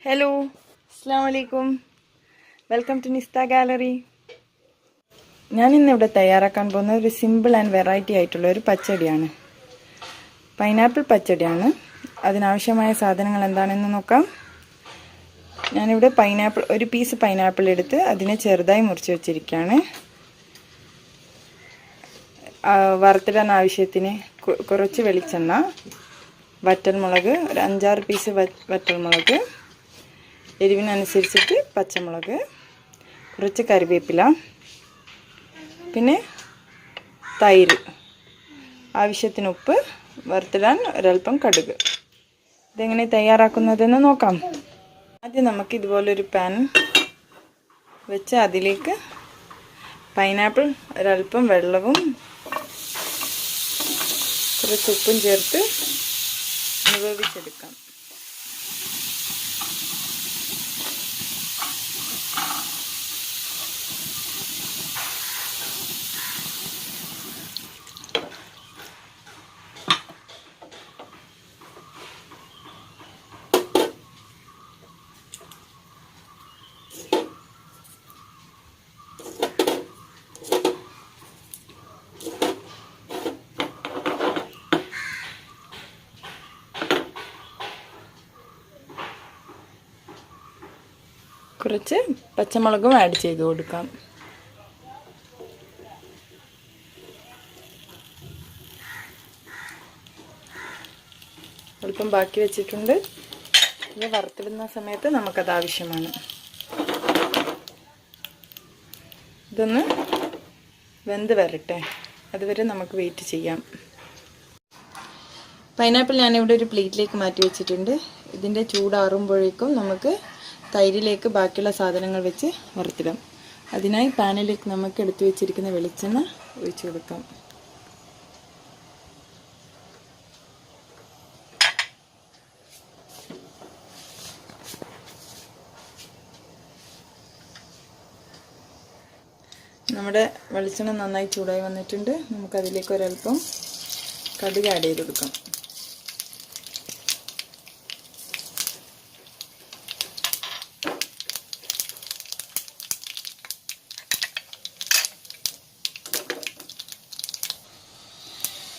Hello, അസ്സാം വലൈക്കും. Welcome to Nista gallery. ഞാനിന്നിവിടെ തയ്യാറാക്കാൻ പോകുന്നത് ഒരു സിമ്പിൾ ആൻഡ് വെറൈറ്റി ആയിട്ടുള്ള ഒരു പച്ചടിയാണ്. പൈനാപ്പിൾ പച്ചടിയാണ്. അതിനാവശ്യമായ സാധനങ്ങൾ എന്താണെന്ന് നോക്കാം. ഞാനിവിടെ ഒരു പീസ് പൈനാപ്പിൾ എടുത്ത് അതിനെ ചെറുതായി മുറിച്ച് വെച്ചിരിക്കുകയാണ്. വറുത്തിടാൻ ആവശ്യത്തിന് കുറച്ച് വെളിച്ചെണ്ണ, വറ്റൽമുളക്, ഒരു 5-6 പീസ് വറ്റൽമുളക്, എരിവിനനുസരിച്ചിട്ട് പച്ചമുളക്, കുറച്ച് കറിവേപ്പില, പിന്നെ തൈര്, ആവശ്യത്തിന് ഉപ്പ്, വറുത്തിടാൻ ഒരൽപ്പം കടുക്. ഇതെങ്ങനെ തയ്യാറാക്കുന്നതെന്ന് നോക്കാം. ആദ്യം നമുക്ക് ഇതുപോലൊരു പാൻ വെച്ച് അതിലേക്ക് പൈനാപ്പിൾ ഒരൽപ്പം വെള്ളവും കുറച്ച് ഉപ്പും ചേർത്ത് വേവിച്ചെടുക്കാം. കുറച്ച് പച്ചമുളകും ആഡ് ചെയ്ത് കൊടുക്കാം. അല്പം ബാക്കി വെച്ചിട്ടുണ്ട്. ഇത് വറുത്തിടുന്ന സമയത്ത് നമുക്കത് ആവശ്യമാണ്. ഇതൊന്ന് വെന്ത് വരട്ടെ, അതുവരെ നമുക്ക് വെയിറ്റ് ചെയ്യാം. പൈനാപ്പിൾ ഞാനിവിടെ ഒരു പ്ലേറ്റിലേക്ക് മാറ്റി വെച്ചിട്ടുണ്ട്. ഇതിൻ്റെ ചൂടാറുമ്പോഴേക്കും നമുക്ക് തൈരിലേക്ക് ബാക്കിയുള്ള സാധനങ്ങൾ വെച്ച് വറുത്തിടാം. അതിനായി പാനിലേക്ക് നമുക്ക് എടുത്തു വെച്ചിരിക്കുന്ന വെളിച്ചെണ്ണ ഒഴിച്ചു കൊടുക്കാം. നമ്മുടെ വെളിച്ചെണ്ണ നന്നായി ചൂടായി വന്നിട്ടുണ്ട്. നമുക്കതിലേക്ക് ഒരൽപ്പം കടുക് ആഡ് ചെയ്ത് കൊടുക്കാം.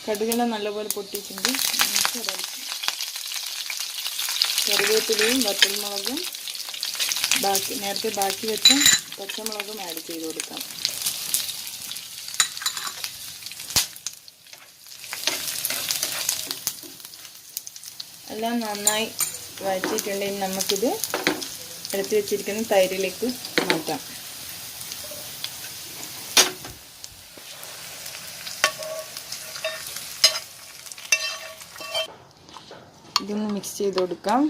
കടുകെല്ലാം നല്ലപോലെ പൊട്ടിയിട്ടുണ്ട്. കറിവേപ്പിലയും വറ്റൽമുളകും നേരത്തെ ബാക്കി വെച്ച പച്ചമുളകും ആഡ് ചെയ്ത് കൊടുക്കാം. എല്ലാം നന്നായി വഴറ്റിയിട്ടുണ്ടെങ്കിൽ നമുക്കിത് എടുത്തു വെച്ചിരിക്കുന്ന തൈരിലേക്ക് മാറ്റാം. ഇതൊന്ന് മിക്സ് ചെയ്ത് കൊടുക്കാം.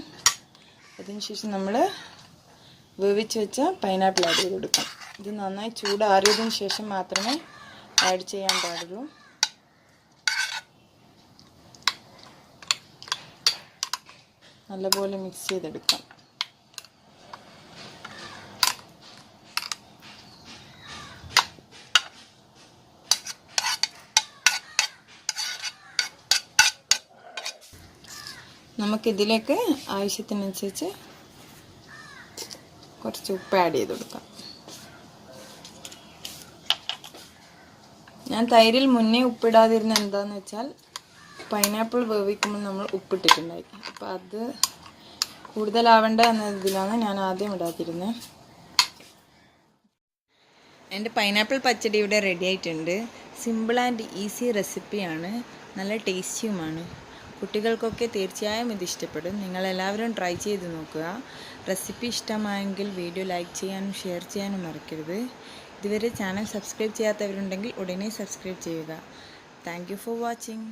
അതിനുശേഷം നമ്മൾ വേവിച്ച് വെച്ച പൈനാപ്പിൾ ആഡ് ചെയ്ത് കൊടുക്കാം. ഇത് നന്നായി ചൂടാറിയതിന് ശേഷം മാത്രമേ ആഡ് ചെയ്യാൻ പാടുള്ളൂ. നല്ലപോലെ മിക്സ് ചെയ്തെടുക്കാം. നമുക്കിതിലേക്ക് ആവശ്യത്തിനനുസരിച്ച് കുറച്ച് ഉപ്പ് ആഡ് ചെയ്ത് കൊടുക്കാം. ഞാൻ തൈരിൽ മുന്നേ ഉപ്പിടാതിരുന്ന എന്താണെന്ന് വെച്ചാൽ പൈനാപ്പിൾ വേവിക്കുമ്പോൾ നമ്മൾ ഉപ്പിട്ടിട്ടുണ്ടായി. അപ്പോൾ അത് കൂടുതലാവേണ്ട എന്നതിലാണ് ഞാൻ ആദ്യം ഇടാതിരുന്നത്. എൻ്റെ പൈനാപ്പിൾ പച്ചടി ഇവിടെ റെഡി ആയിട്ടുണ്ട്. സിമ്പിൾ ആൻഡ് ഈസി റെസിപ്പിയാണ്, നല്ല ടേസ്റ്റിയുമാണ്. കുട്ടികൾക്കൊക്കെ തീർച്ചയായും ഇത് ഇഷ്ടപ്പെടും. നിങ്ങളെല്ലാവരും ട്രൈ ചെയ്ത് നോക്കുക. റെസിപ്പി ഇഷ്ടമായെങ്കിൽ വീഡിയോ ലൈക്ക് ചെയ്യാനും ഷെയർ ചെയ്യാനും മറക്കരുത്. ഇതുവരെ ചാനൽ സബ്സ്ക്രൈബ് ചെയ്യാത്തവരുണ്ടെങ്കിൽ ഉടനെ സബ്സ്ക്രൈബ് ചെയ്യുക. Thank you for watching.